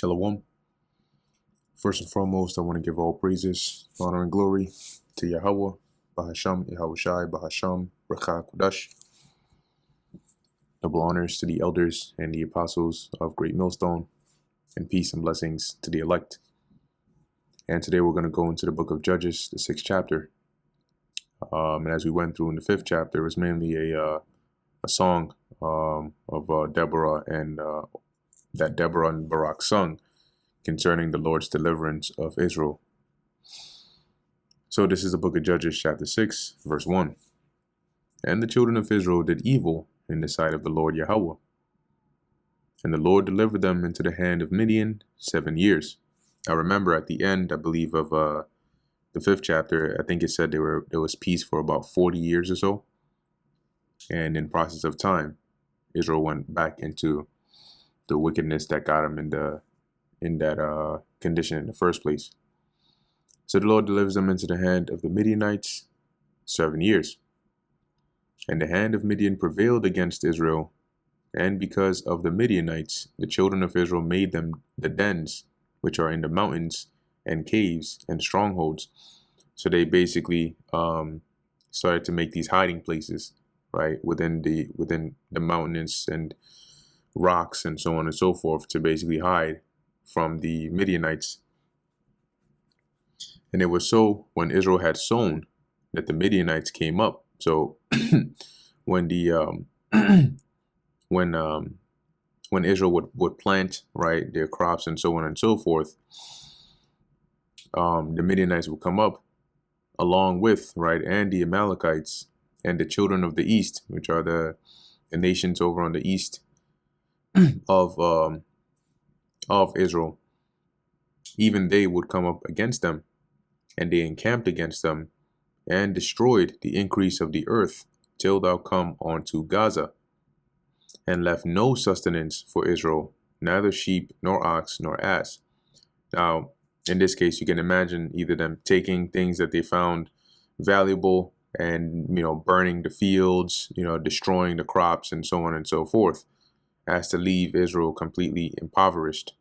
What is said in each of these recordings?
Shalom. First and foremost, I want to give all praises, honor, and glory to Yahweh, Bahasham, Yahushai, Bahasham, Rakha Kudash. Double honors to the elders and the apostles of Great Millstone, and peace and blessings to the elect. And today we're going to go into the book of Judges, the 6th chapter. And as we went through in the 5th chapter, it was mainly a song of Deborah and that Deborah and Barak sung concerning the Lord's deliverance of Israel. So this is the book of Judges, chapter 6, verse 1. And the children of Israel did evil in the sight of the Lord Yahweh. And the Lord delivered them into the hand of Midian 7 years. I remember at the end, I believe, of the 5th chapter, I think it said there was peace for about 40 years or so. And in process of time, Israel went back into the wickedness that got them in that condition in the first place. So the Lord delivers them into the hand of the Midianites 7 years. And the hand of Midian prevailed against Israel, and because of the Midianites, the children of Israel made them the dens, which are in the mountains, and caves, and strongholds. So they basically started to make these hiding places, right, within the mountains and rocks and so on and so forth, to basically hide from the Midianites. And it was so when Israel had sown that the Midianites came up. So when Israel would plant, right, their crops and so on and so forth, the Midianites would come up along with, right, and the Amalekites and the children of the east, which are the nations over on the east of Israel. Even they would come up against them, and they encamped against them and destroyed the increase of the earth till thou come unto Gaza, and left no sustenance for Israel, neither sheep, nor ox, nor ass. Now, in this case, you can imagine either them taking things that they found valuable and, burning the fields, destroying the crops and so on and so forth, as to leave Israel completely impoverished.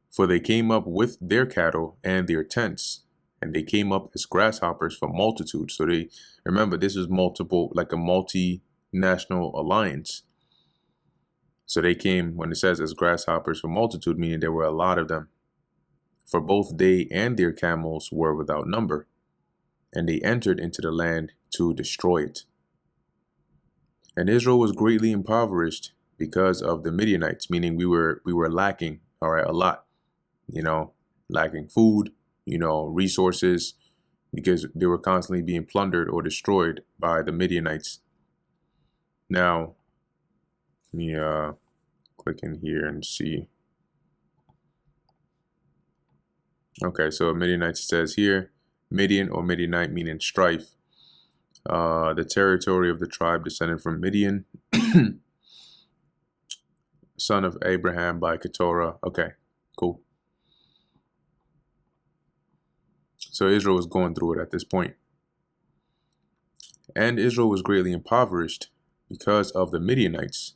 For they came up with their cattle and their tents, and they came up as grasshoppers for multitude. So they, remember, this was multiple, like a multinational alliance. So they came, when it says as grasshoppers for multitude, meaning there were a lot of them. For both they and their camels were without number, and they entered into the land to destroy it. And Israel was greatly impoverished because of the Midianites, meaning we were lacking, all right, a lot, lacking food, resources, because they were constantly being plundered or destroyed by the Midianites. Now, let me click in here and see. Okay, so Midianites says here, Midian or Midianite meaning strife. The territory of the tribe descended from Midian, son of Abraham by Keturah. Okay, cool. So Israel was going through it at this point. And Israel was greatly impoverished because of the Midianites.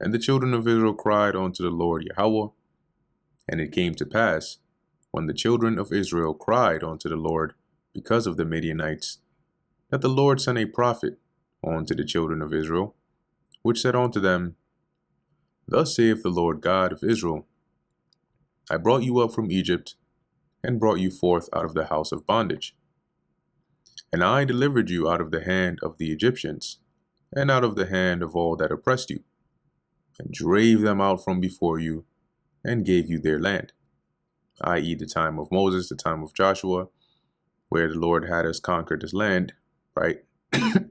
And the children of Israel cried unto the Lord Yahweh. And it came to pass, when the children of Israel cried unto the Lord because of the Midianites, that the Lord sent a prophet unto the children of Israel, which said unto them, Thus saith the Lord God of Israel, I brought you up from Egypt, and brought you forth out of the house of bondage. And I delivered you out of the hand of the Egyptians, and out of the hand of all that oppressed you, and drave them out from before you, and gave you their land, i.e. the time of Moses, the time of Joshua, where the Lord had us conquer this land, right,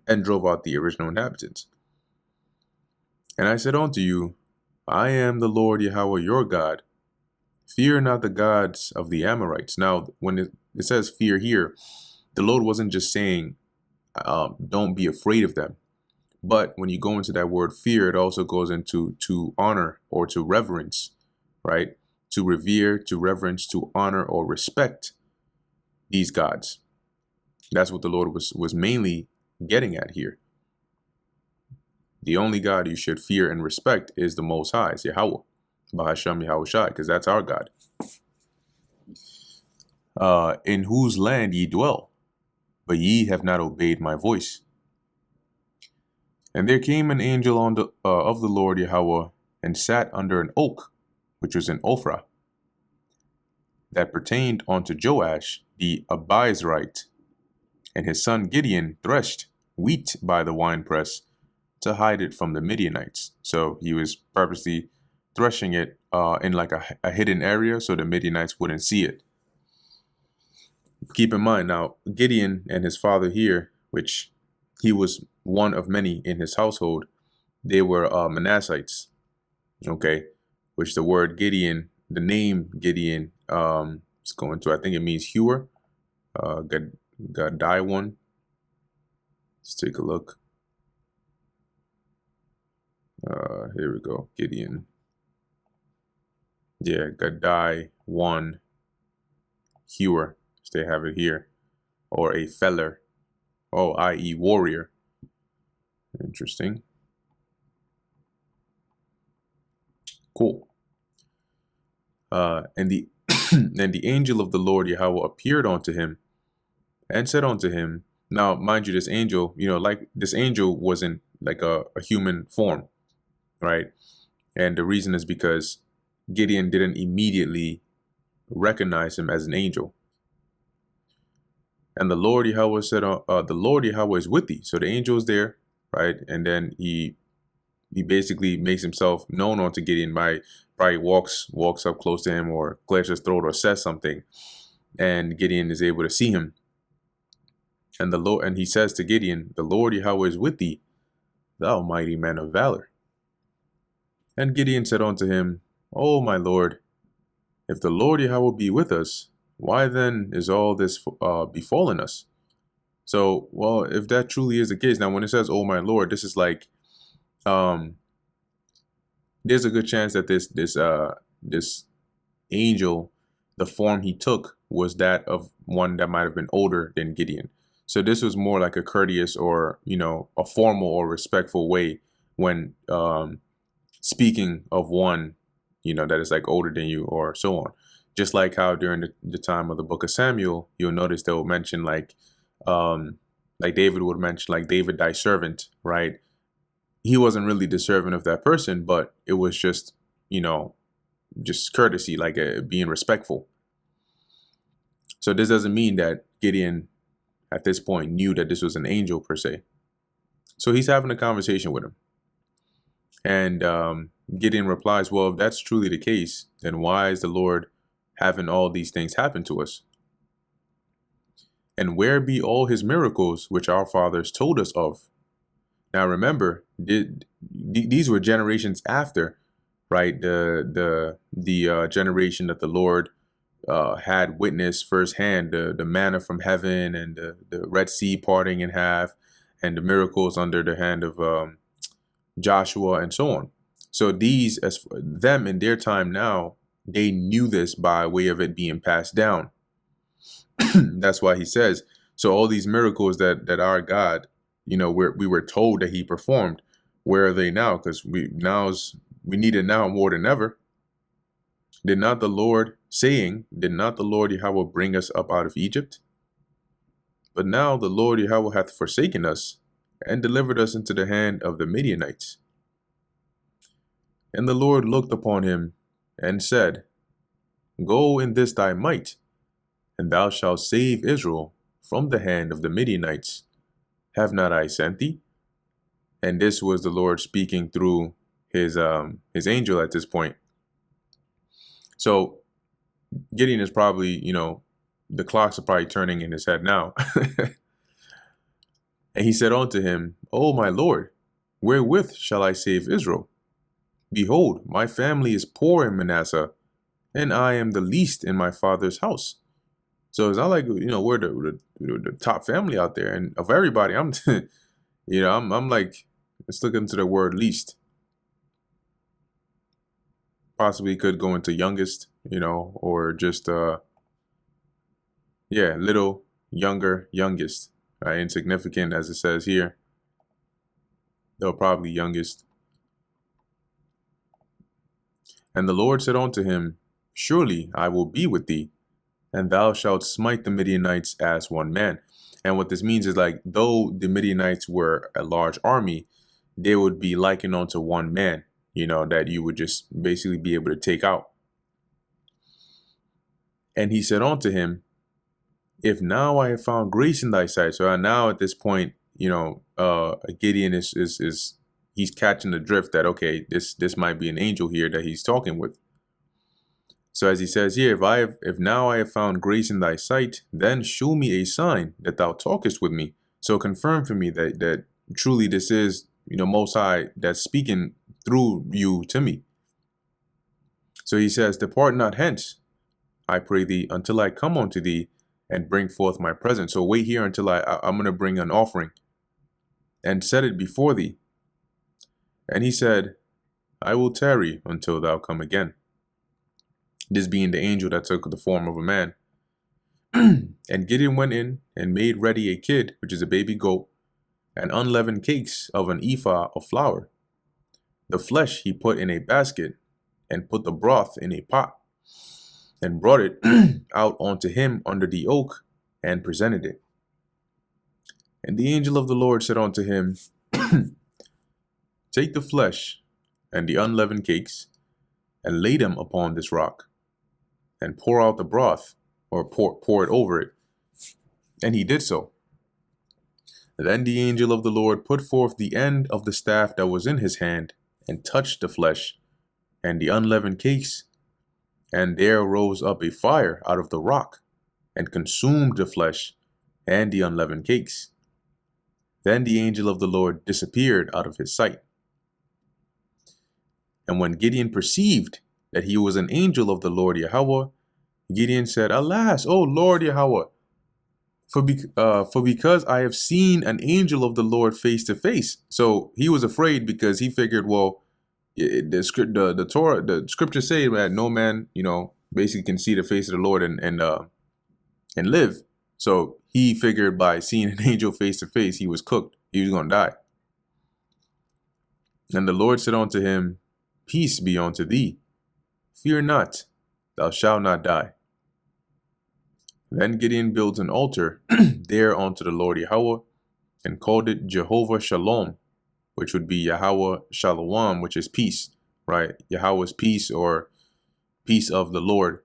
and drove out the original inhabitants. And I said unto you, I am the Lord Yahweh your God. Fear not the gods of the Amorites. Now, when it says fear here, the Lord wasn't just saying, don't be afraid of them. But when you go into that word fear, it also goes into to honor or to reverence, right? To revere, to reverence, to honor or respect these gods. That's what the Lord was mainly getting at here. The only God you should fear and respect is the Most High, it's Yahweh, Bahasham Yahushai, because that's our God. In whose land ye dwell, but ye have not obeyed my voice. And there came an angel of the Lord Yahweh, and sat under an oak, which was in Ophrah, that pertained unto Joash the Abiezrite. And his son Gideon threshed wheat by the winepress to hide it from the Midianites. So he was purposely threshing it in like a hidden area so the Midianites wouldn't see it. Keep in mind now, Gideon and his father here, which he was one of many in his household, they were Manassites, okay, which the word Gideon, the name Gideon, is going to, I think it means hewer, Gadai one. Let's take a look. Here we go, Gideon. Yeah, Gadai one, hewer. They have it here, or a feller, i.e. warrior. Interesting. Cool. And the and the angel of the Lord Yahweh appeared unto him and said unto him, now mind you, this angel, like this angel wasn't like a human form, right? And the reason is because Gideon didn't immediately recognize him as an angel. And the Lord Yahweh said, the Lord Yahweh is with thee. So the angel is there, right? And then he basically makes himself known unto Gideon by probably walks up close to him or clears his throat or says something. And Gideon is able to see him. And he says to Gideon, the Lord Yahweh is with thee, thou mighty man of valor. And Gideon said unto him, O my Lord, if the Lord Yahweh be with us, why then is all this befallen us? So, well, if that truly is the case, now when it says, "Oh my Lord," this is like, there's a good chance that this angel, the form he took was that of one that might have been older than Gideon. So this was more like a courteous or a formal or respectful way when speaking of one that is like older than you or so on. Just like how during the time of the book of Samuel, you'll notice they'll mention like David would mention, like, David thy servant, right? He wasn't really the servant of that person, but it was just, just courtesy, like being respectful. So this doesn't mean that Gideon at this point knew that this was an angel per se. So he's having a conversation with him. And Gideon replies, well, if that's truly the case, then why is the Lord having all these things happen to us? And where be all his miracles which our fathers told us of? Now remember, these were generations after, right? The generation that the Lord had witnessed firsthand, the manna from heaven and the Red Sea parting in half, and the miracles under the hand of Joshua and so on. So these, as for them in their time now, they knew this by way of it being passed down. That's why he says, so all these miracles that our God, we were told that he performed, where are they now? Because we need it now more than ever. Did not the Lord Yahweh bring us up out of Egypt? But now the Lord Yahweh hath forsaken us and delivered us into the hand of the Midianites. And the Lord looked upon him and said, go in this thy might, and thou shalt save Israel from the hand of the Midianites. Have not I sent thee? And this was the Lord speaking through his angel at this point. So Gideon is probably, the clocks are probably turning in his head now. And he said unto him, O my Lord, wherewith shall I save Israel? Behold, my family is poor in Manasseh, and I am the least in my father's house. So it's not like, we're the top family out there, and of everybody, I'm, I'm like, let's look into the word least. Possibly could go into youngest, or just, little, younger, youngest, right? Insignificant, as it says here. or probably youngest. And the Lord said unto him, Surely I will be with thee, and thou shalt smite the Midianites as one man. And what this means is, like, though the Midianites were a large army, they would be likened unto one man, that you would just basically be able to take out. And he said unto him, If now I have found grace in thy sight. So now at this point, Gideon is he's catching the drift that, okay, this might be an angel here that he's talking with. So as he says here, if now I have found grace in thy sight, then show me a sign that thou talkest with me. So confirm for me that truly this is, Most High that's speaking through you to me. So he says, Depart not hence, I pray thee, until I come unto thee and bring forth my present. So wait here until I'm going to bring an offering and set it before thee. And he said, I will tarry until thou come again. This being the angel that took the form of a man. And Gideon went in and made ready a kid, which is a baby goat, and unleavened cakes of an ephah of flour. The flesh he put in a basket, and put the broth in a pot, and brought it out unto him under the oak, and presented it. And the angel of the Lord said unto him, Take the flesh and the unleavened cakes, and lay them upon this rock, and pour out the broth, or pour it over it. And he did so. Then the angel of the Lord put forth the end of the staff that was in his hand, and touched the flesh and the unleavened cakes, and there rose up a fire out of the rock, and consumed the flesh and the unleavened cakes. Then the angel of the Lord disappeared out of his sight. And when Gideon perceived that he was an angel of the Lord Yahweh, Gideon said, Alas, O Lord Yahweh, for because I have seen an angel of the Lord face to face. So he was afraid because he figured, well, the scriptures say that no man, basically can see the face of the Lord and live. So he figured by seeing an angel face to face, he was cooked. He was going to die. And the Lord said unto him, Peace be unto thee. Fear not, thou shalt not die. Then Gideon built an altar there unto the Lord Yahweh, and called it Jehovah Shalom, which would be Yahweh Shalom, which is peace, right? Yahweh's peace, or peace of the Lord.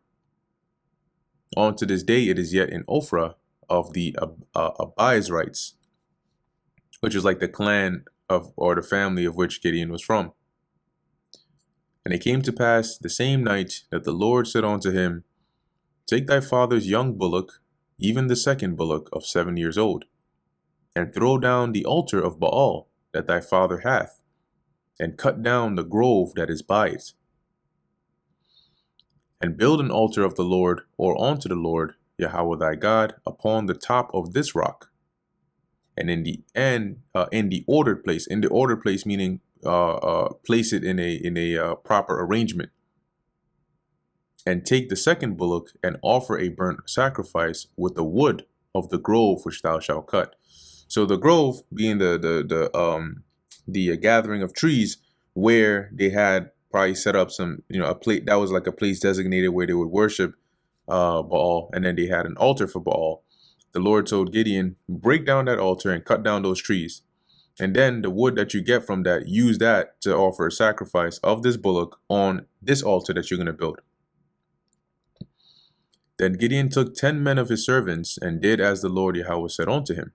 On to this day, it is yet in Ophrah of the Abiezrites, which is like the clan of, or the family of which Gideon was from. And it came to pass the same night that the Lord said unto him, Take thy father's young bullock, even the second bullock of 7 years old, and throw down the altar of Baal that thy father hath, and cut down the grove that is by it. And build an altar of the Lord, or unto the Lord, Yahweh thy God, upon the top of this rock. And in the ordered place, meaning place it in a proper arrangement. And take the second bullock and offer a burnt sacrifice with the wood of the grove which thou shalt cut. So the grove being the gathering of trees where they had probably set up some, a plate that was like a place designated where they would worship Baal, and then they had an altar for Baal. The Lord told Gideon, break down that altar and cut down those trees. And then the wood that you get from that, use that to offer a sacrifice of this bullock on this altar that you're going to build. Then Gideon took 10 men of his servants, and did as the Lord Yahweh said unto him.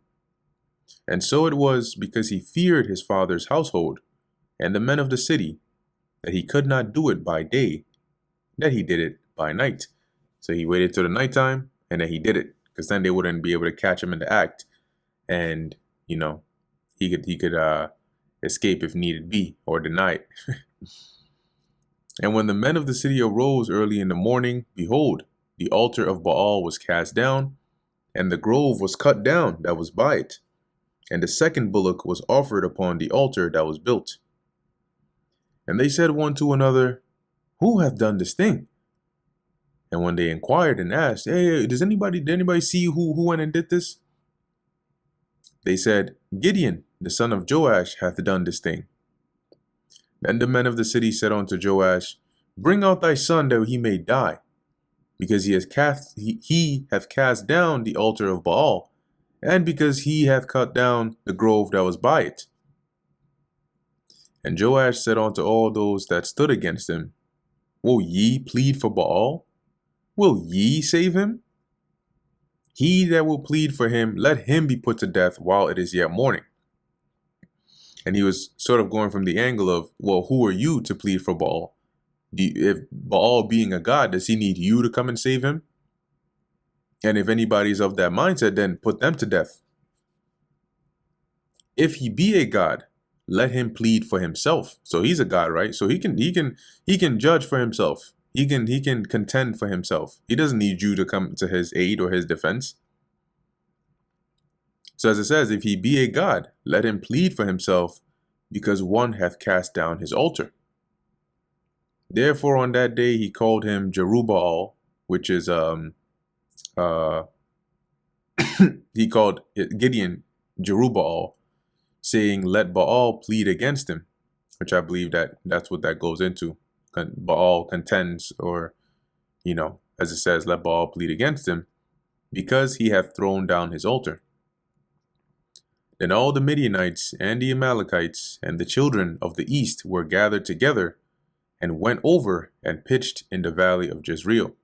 And so it was, because he feared his father's household, and the men of the city, that he could not do it by day, that he did it by night. So he waited till the nighttime, and then he did it, because then they wouldn't be able to catch him in the act, and he could escape if needed be, or deny it. And when the men of the city arose early in the morning, behold, the altar of Baal was cast down, and the grove was cut down that was by it, and the second bullock was offered upon the altar that was built. And they said one to another, Who hath done this thing? And when they inquired and asked, Hey, did anybody see who went and did this? They said, Gideon, the son of Joash, hath done this thing. Then the men of the city said unto Joash, Bring out thy son that he may die, because he hath cast down the altar of Baal, and because he hath cut down the grove that was by it. And Joash said unto all those that stood against him, Will ye plead for Baal? Will ye save him? He that will plead for him, let him be put to death while it is yet morning. And he was sort of going from the angle of, well, who are you to plead for Baal? If Baal being a god, does he need you to come and save him? And if anybody's of that mindset, then put them to death. If he be a god, let him plead for himself. So he's a god, right? So he can judge for himself. He can contend for himself. He doesn't need you to come to his aid or his defense. So as it says, if he be a god, let him plead for himself, because one hath cast down his altar. Therefore on that day he called him Jerubbaal, which is he called Gideon Jerubbaal, saying, Let Baal plead against him, which I believe that's what that goes into. Baal contends, or, as it says, let Baal plead against him, because he hath thrown down his altar. Then all the Midianites and the Amalekites and the children of the east were gathered together, and went over and pitched in the valley of Jezreel.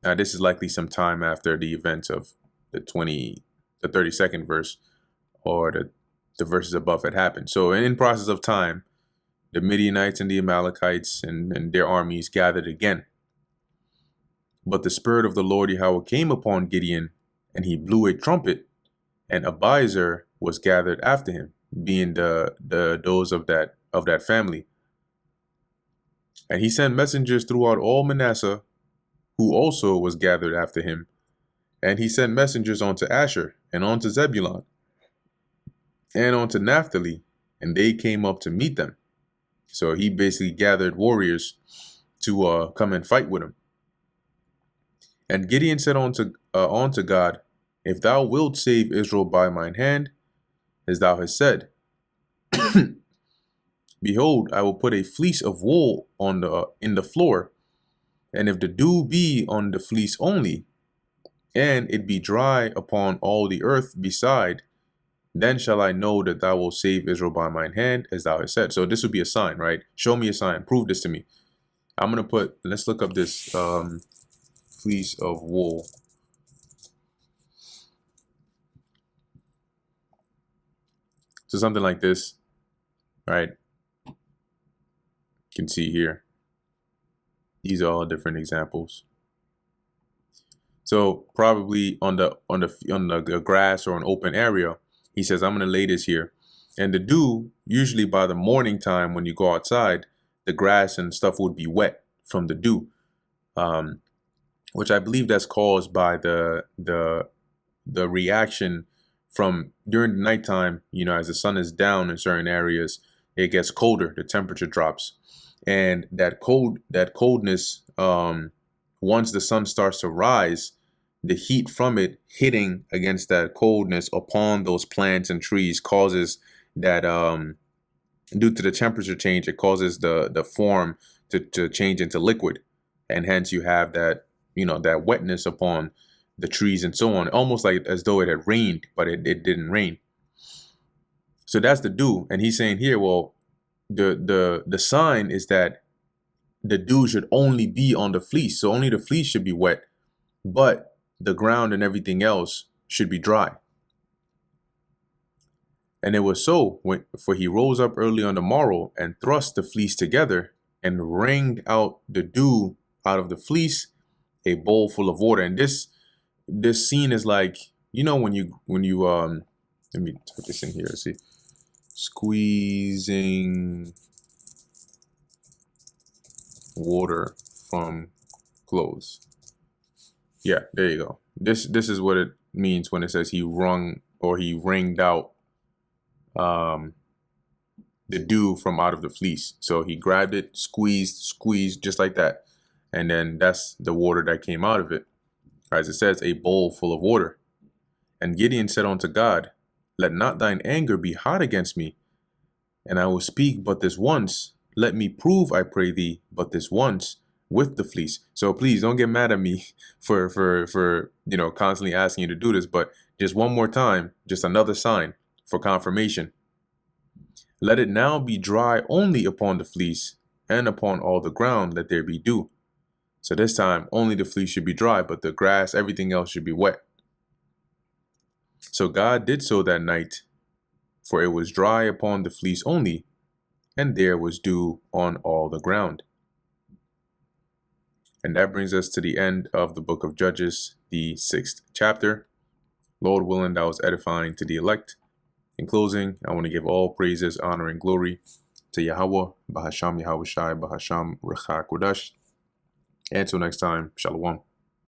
Now this is likely some time after the events of the 32nd verse, or the verses above had happened. So in process of time, the Midianites and the Amalekites and their armies gathered again. But the Spirit of the Lord Yahweh came upon Gideon, and he blew a trumpet, and Abiezer was gathered after him, being those of that family. And he sent messengers throughout all Manasseh, who also was gathered after him. And he sent messengers unto Asher, and unto Zebulun, and unto Naphtali, and they came up to meet them. So he basically gathered warriors to come and fight with him. And Gideon said unto God, If thou wilt save Israel by mine hand, as thou hast said, behold, I will put a fleece of wool in the floor, and if the dew be on the fleece only, and it be dry upon all the earth beside, then shall I know that thou wilt save Israel by mine hand, as thou hast said. So this would be a sign, right? Show me a sign. Prove this to me. I'm going to let's look up this fleece of wool. So something like this, right? You can see here. These are all different examples. So probably on the grass or an open area, he says, I'm going to lay this here. And the dew, usually by the morning time when you go outside, the grass and stuff would be wet from the dew, which I believe that's caused by the reaction from during the nighttime. As the sun is down in certain areas, it gets colder, the temperature drops. And that coldness, once the sun starts to rise, the heat from it hitting against that coldness upon those plants and trees causes that, due to the temperature change, it causes the form to change into liquid. And hence you have that, that wetness upon the trees and so on, almost like as though it had rained, but it didn't rain. So that's the dew. And he's saying here, well, the sign is that the dew should only be on the fleece. So only the fleece should be wet, but the ground and everything else should be dry. And it was so, for he rose up early on the morrow and thrust the fleece together and wringed out the dew out of the fleece, a bowl full of water. And this scene is like, when you let me type this in here. See, squeezing water from clothes. Yeah, there you go. This is what it means when it says he wringed out the dew from out of the fleece. So he grabbed it, squeezed just like that, and then that's the water that came out of it. As it says, a bowl full of water. And Gideon said unto God, Let not thine anger be hot against me, and I will speak but this once. Let me prove, I pray thee, but this once with the fleece. So please don't get mad at me for constantly asking you to do this, but just one more time, just another sign for confirmation. Let it now be dry only upon the fleece, and upon all the ground let there be dew. So this time only the fleece should be dry, but the grass, everything else should be wet. So God did so that night, for it was dry upon the fleece only, and there was dew on all the ground. And that brings us to the end of the book of Judges, the 6th chapter. Lord willing, that was edifying to the elect. In closing, I want to give all praises, honor, and glory to Yahweh, Bahasham Yahweh Shai, Bahasham Recha Kodash. Until next time, Shalom.